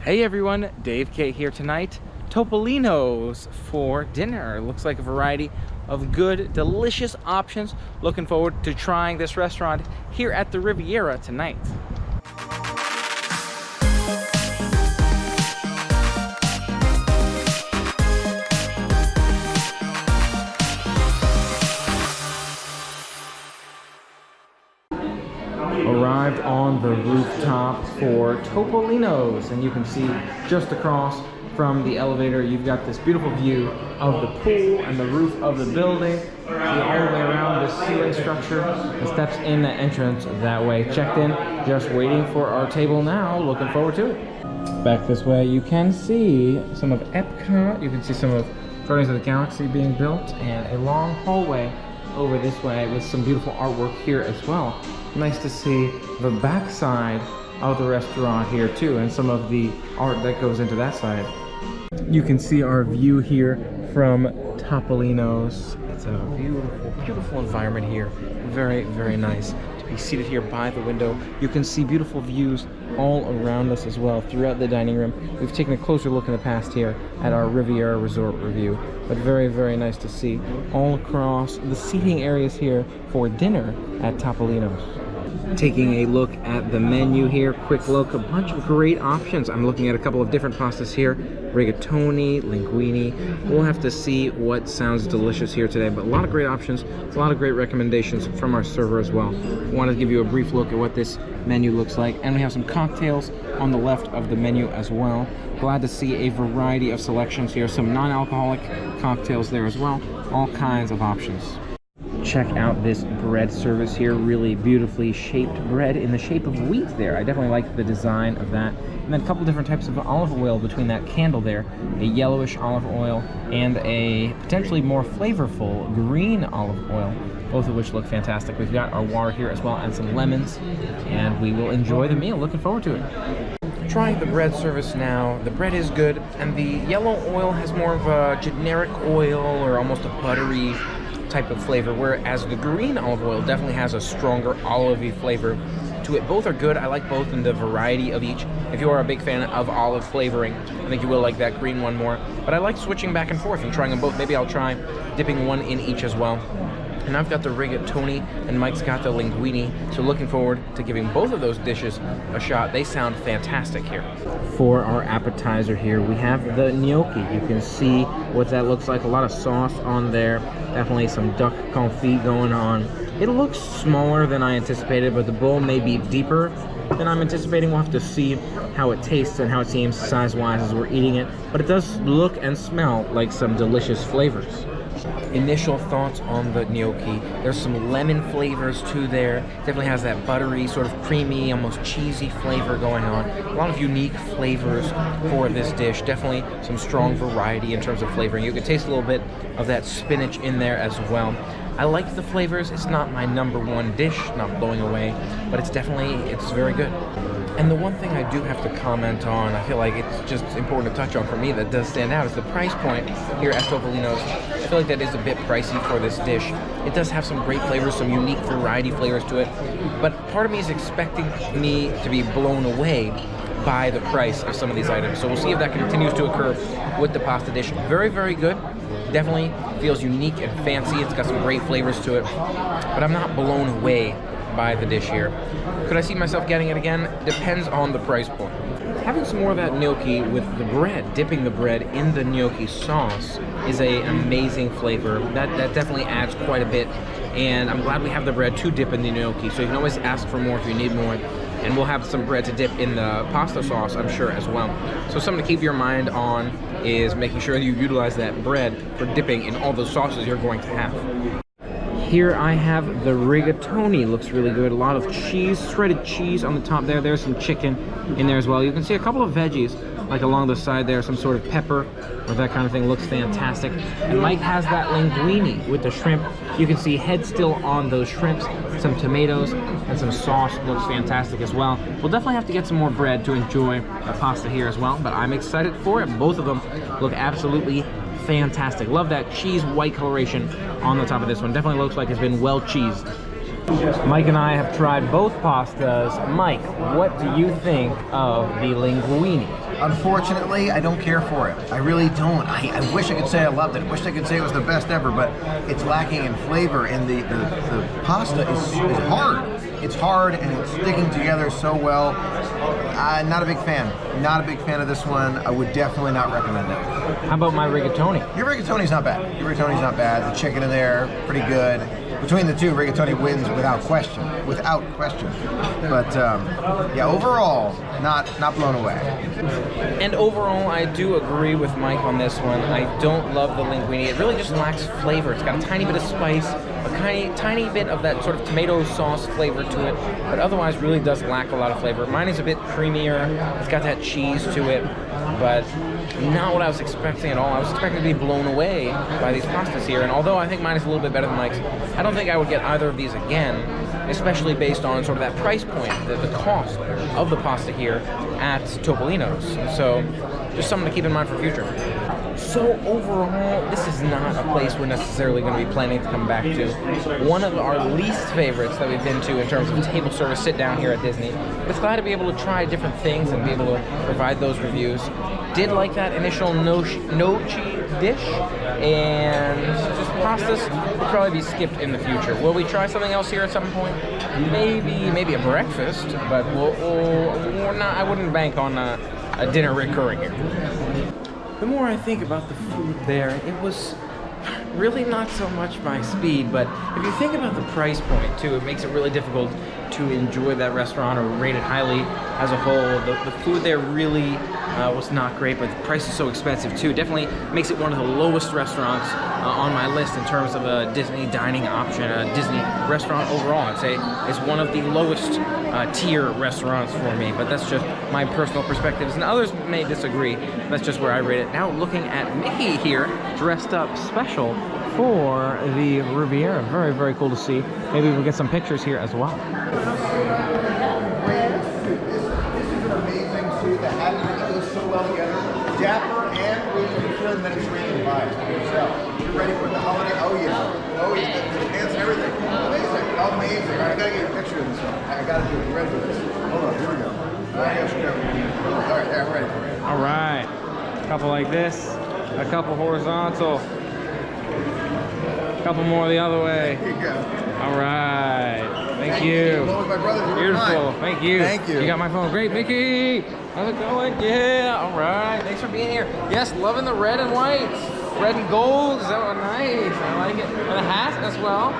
Hey everyone, Dave K here tonight. Topolino's for dinner. Looks like a variety of good, delicious options. Looking forward to trying this restaurant here at the Riviera tonight. Arrived on the rooftop for Topolino's, and you can see just across from the elevator you've got this beautiful view of the pool and the roof of the building. See all the way around this ceiling structure, the steps in the entrance that way. Checked in, just waiting for our table now. Looking forward to it. Back this way you can see some of Epcot, you can see some of Guardians of the Galaxy being built, and a long hallway over this way with some beautiful artwork here as well. Nice to see the back side of the restaurant here too, and some of the art that goes into that side. You can see our view here from Topolino's. It's a beautiful, beautiful environment here. Very, very nice to be seated here by the window. You can see beautiful views all around us as well throughout the dining room. We've taken a closer look in the past here at our Riviera Resort review, but very, very nice to see all across the seating areas here for dinner at Topolino's. Taking a look at the menu here, quick look, a bunch of great options. I'm looking at a couple of different pastas here, rigatoni, linguine. We'll have to see what sounds delicious here today, but a lot of great options, a lot of great recommendations from our server as well. I wanted to give you a brief look at what this menu looks like, and we have some cocktails on the left of the menu as well. Glad to see a variety of selections here, some non-alcoholic cocktails there as well, all kinds of options. Check out this bread service here, really beautifully shaped bread in the shape of wheat there. I definitely like the design of that. And then a couple different types of olive oil between that candle there, a yellowish olive oil and a potentially more flavorful green olive oil, both of which look fantastic. We've got our water here as well and some lemons, and we will enjoy the meal. Looking forward to it. Trying the bread service now. The bread is good, and the yellow oil has more of a generic oil or almost a buttery type of flavor, whereas the green olive oil definitely has a stronger olivey flavor to it. Both are good. I like both in the variety of each. If you are a big fan of olive flavoring, I think you will like that green one more. But I like switching back and forth and trying them both. Maybe I'll try dipping one in each as well. And I've got the rigatoni and Mike's got the linguine, so looking forward to giving both of those dishes a shot. They sound fantastic here. For our appetizer here, we have the gnocchi. You can see what that looks like. A lot of sauce on there. Definitely some duck confit going on. It looks smaller than I anticipated, but the bowl may be deeper than I'm anticipating. We'll have to see how it tastes and how it seems size-wise as we're eating it. But it does look and smell like some delicious flavors. Initial thoughts on the gnocchi. There's some lemon flavors too there. Definitely has that buttery, sort of creamy, almost cheesy flavor going on. A lot of unique flavors for this dish. Definitely some strong variety in terms of flavoring. You can taste a little bit of that spinach in there as well. I like the flavors. It's not my #1 dish, not blowing away, but it's very good. And the one thing I do have to comment on, I feel like it's just important to touch on for me that does stand out, is the price point here at Topolino's. I feel like that is a bit pricey for this dish. It does have some great flavors, some unique variety flavors to it, but part of me is expecting me to be blown away by the price of some of these items. So we'll see if that continues to occur with the pasta dish. Very, very good. Definitely feels unique and fancy. It's got some great flavors to it, but I'm not blown away by the dish here. Could I see myself getting it again? Depends on the price point. Having some more of that gnocchi with the bread, dipping the bread in the gnocchi sauce, is an amazing flavor. That definitely adds quite a bit, and I'm glad we have the bread to dip in the gnocchi, so you can always ask for more if you need more. And we'll have some bread to dip in the pasta sauce, I'm sure, as well. So something to keep your mind on is making sure you utilize that bread for dipping in all those sauces you're going to have. Here I have the rigatoni. Looks really good. A lot of cheese, shredded cheese on the top there. There's some chicken in there as well. You can see a couple of veggies, like along the side there, some sort of pepper or that kind of thing. Looks fantastic. And Mike has that linguine with the shrimp. You can see head still on those shrimps, some tomatoes, and some sauce. Looks fantastic as well. We'll definitely have to get some more bread to enjoy the pasta here as well, but I'm excited for it. Both of them look absolutely fantastic. Love that cheese white coloration on the top of this one. Definitely looks like it's been well cheesed. Mike and I have tried both pastas. Mike, what do you think of the linguine? Unfortunately, I don't care for it. I really don't. I wish I could say I loved it. I wish I could say it was the best ever, but it's lacking in flavor, and the pasta is hard. It's hard and it's sticking together so well. Not a big fan. Not a big fan of this one. I would definitely not recommend it. How about my rigatoni? Your rigatoni's not bad. Your rigatoni's not bad. The chicken in there, pretty good. Between the two, rigatoni wins without question. Without question. But yeah, overall, not blown away. And overall, I do agree with Mike on this one. I don't love the linguine. It really just lacks flavor. It's got a tiny bit of spice, a tiny bit of that sort of tomato sauce flavor to it, but otherwise really does lack a lot of flavor. Mine is a bit creamier. It's got that cheese to it, but not what I was expecting at all. I was expecting to be blown away by these pastas here, and although I think mine is a little bit better than Mike's, I don't think I would get either of these again, especially based on sort of that price point, the cost of the pasta here at Topolino's. So just something to keep in mind for future. So overall, this is not a place we're necessarily going to be planning to come back to. One of our least favorites that we've been to in terms of table service sit down here at Disney. But it's glad to be able to try different things and be able to provide those reviews. Did like that initial gnocchi dish, and just pastas will probably be skipped in the future. Will we try something else here at some point? Maybe a breakfast, but we're not. I wouldn't bank on a dinner recurring here. The more I think about the food there, it was really not so much my speed, but if you think about the price point too, it makes it really difficult to enjoy that restaurant or rate it highly as a whole. The food there really was not great, but the price is so expensive too. Definitely makes it one of the lowest restaurants on my list in terms of a Disney dining option, a Disney restaurant overall. I'd say it's one of the lowest tier restaurants for me, but that's just my personal perspectives, and others may disagree. That's just where I rate it. Now looking at Mickey here, dressed up special for the Riviera. Very, very cool to see. Maybe we'll get some pictures here as well. This is amazing too. The happiness goes so well together. Dapper and really feeling Mediterranean vibes to yourself. You're ready for the holiday. Oh yeah. Oh yeah. The pants and everything. Amazing. Amazing. All right, I gotta get a picture of this one. I gotta do it. You ready for this? Hold on. Here we go. All right, there. I'm ready for it. All right. A couple like this. A couple horizontal. A couple more the other way. There you go. All right. Thank you. My brother, beautiful. Thank you. Thank you. You got my phone. Great, Mickey. How's it going? Yeah. All right. Thanks for being here. Yes, loving the red and white. Red and gold. Is that one nice? I like it. And the hat as well.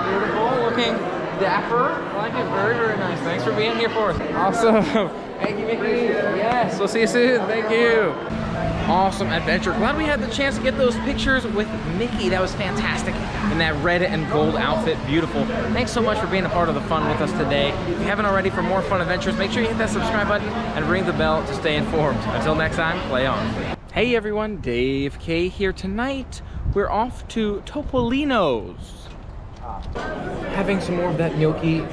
Beautiful. Looking dapper. I like it. Very, very nice. Thanks for being here for us. Awesome. Thank you, Mickey. Yes. We'll see you soon. Thank you. Awesome adventure. Glad we had the chance to get those pictures with Mickey. That was fantastic in that red and gold outfit. Beautiful. Thanks so much for being a part of the fun with us today. If you haven't already, for more fun adventures, make sure you hit that subscribe button and ring the bell to stay informed. Until next time, play on. Hey everyone, Dave K here. Tonight, we're off to Topolino's. Having some more of that gnocchi